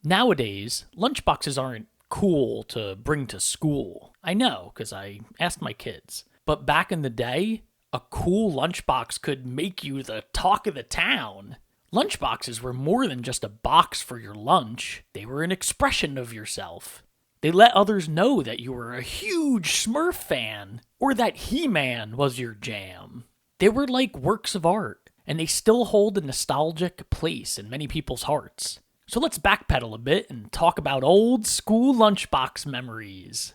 Nowadays, lunchboxes aren't cool to bring to school. I know, because I asked my kids. But back in the day, a cool lunchbox could make you the talk of the town. Lunchboxes were more than just a box for your lunch. They were an expression of yourself. They let others know that you were a huge Smurf fan, or that He-Man was your jam. They were like works of art, and they still hold a nostalgic place in many people's hearts. So let's backpedal a bit and talk about old school lunchbox memories.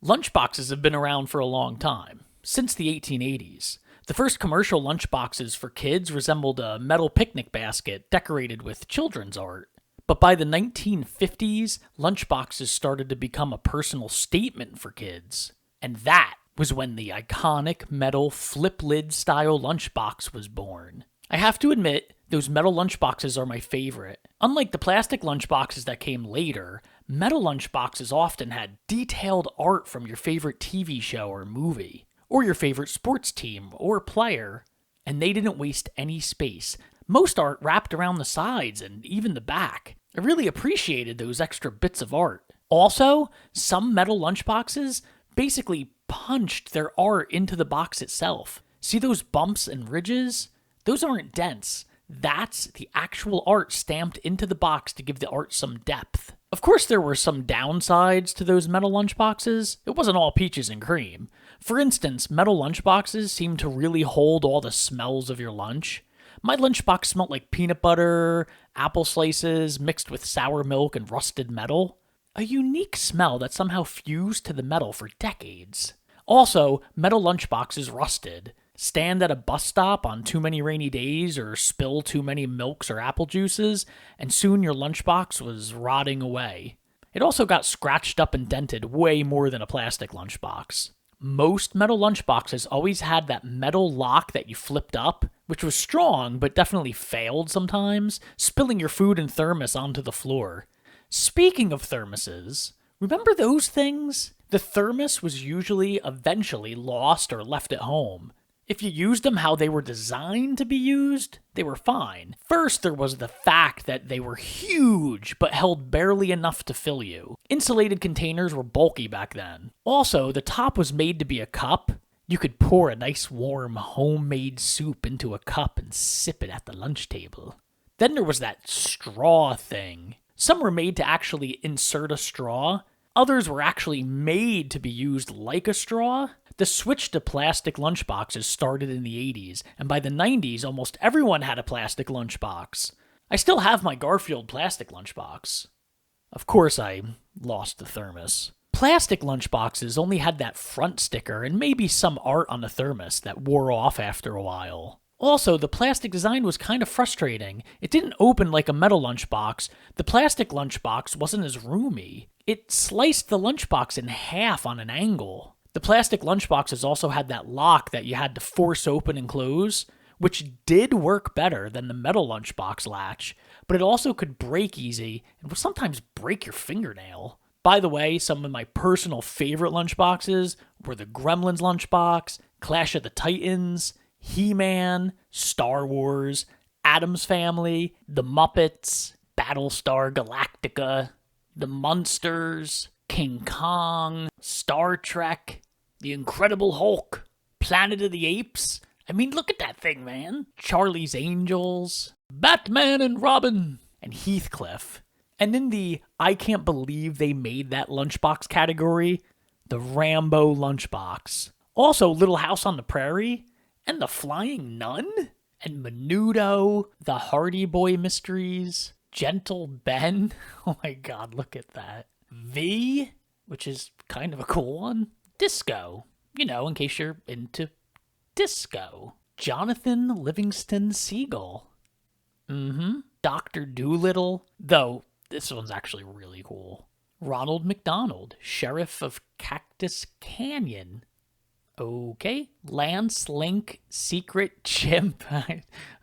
Lunchboxes have been around for a long time, since the 1880s. The first commercial lunchboxes for kids resembled a metal picnic basket decorated with children's art. But by the 1950s, lunchboxes started to become a personal statement for kids. And that was when the iconic metal flip lid style lunchbox was born. I have to admit, those metal lunchboxes are my favorite. Unlike the plastic lunchboxes that came later, metal lunchboxes often had detailed art from your favorite TV show or movie, or your favorite sports team or player, and they didn't waste any space. Most art wrapped around the sides and even the back. I really appreciated those extra bits of art. Also, some metal lunchboxes basically punched their art into the box itself. See those bumps and ridges? Those aren't dents. That's the actual art stamped into the box to give the art some depth. Of course, there were some downsides to those metal lunchboxes. It wasn't all peaches and cream. For instance, metal lunchboxes seemed to really hold all the smells of your lunch. My lunchbox smelled like peanut butter, apple slices mixed with sour milk and rusted metal. A unique smell that somehow fused to the metal for decades. Also, metal lunchboxes rusted. Stand at a bus stop on too many rainy days or spill too many milks or apple juices, and soon your lunchbox was rotting away. It also got scratched up and dented way more than a plastic lunchbox. Most metal lunchboxes always had that metal lock that you flipped up, which was strong but definitely failed sometimes, spilling your food and thermos onto the floor. Speaking of thermoses, remember those things? The thermos was usually eventually lost or left at home. If you used them how they were designed to be used, they were fine. First, there was the fact that they were huge, but held barely enough to fill you. Insulated containers were bulky back then. Also, the top was made to be a cup. You could pour a nice warm homemade soup into a cup and sip it at the lunch table. Then there was that straw thing. Some were made to actually insert a straw. Others were actually made to be used like a straw. The switch to plastic lunchboxes started in the 80s, and by the 90s, almost everyone had a plastic lunchbox. I still have my Garfield plastic lunchbox. Of course, I lost the thermos. Plastic lunchboxes only had that front sticker and maybe some art on the thermos that wore off after a while. Also, the plastic design was kind of frustrating. It didn't open like a metal lunchbox. The plastic lunchbox wasn't as roomy. It sliced the lunchbox in half on an angle. The plastic lunchboxes also had that lock that you had to force open and close, which did work better than the metal lunchbox latch, but it also could break easy and would sometimes break your fingernail. By the way, some of my personal favorite lunchboxes were the Gremlins lunchbox, Clash of the Titans, He-Man, Star Wars, Addams Family, The Muppets, Battlestar Galactica, The Munsters, King Kong, Star Trek, The Incredible Hulk, Planet of the Apes. I mean, look at that thing, man. Charlie's Angels, Batman and Robin, and Heathcliff. And in the I can't believe they made that lunchbox category, the Rambo lunchbox. Also, Little House on the Prairie, and the Flying Nun, and Menudo, the Hardy Boy Mysteries, Gentle Ben. Oh my god, look at that. V, which is kind of a cool one. Disco, you know, in case you're into disco. Jonathan Livingston Seagull. Dr. Doolittle, though this one's actually really cool. Ronald McDonald, Sheriff of Cactus Canyon. Okay. Lance Link, Secret Chimp.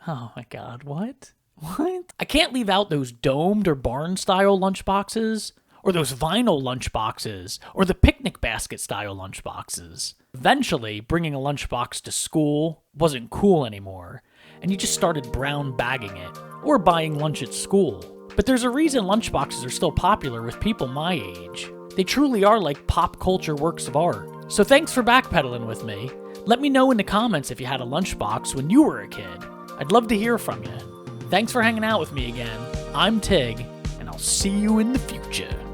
Oh my god, what? What? I can't leave out those domed or barn-style lunchboxes, or those vinyl lunchboxes, or the picnic basket-style lunchboxes. Eventually, bringing a lunchbox to school wasn't cool anymore, and you just started brown bagging it, or buying lunch at school. But there's a reason lunchboxes are still popular with people my age. They truly are like pop culture works of art. So thanks for backpedaling with me. Let me know in the comments if you had a lunchbox when you were a kid. I'd love to hear from you. Thanks for hanging out with me again. I'm Tig, and I'll see you in the future.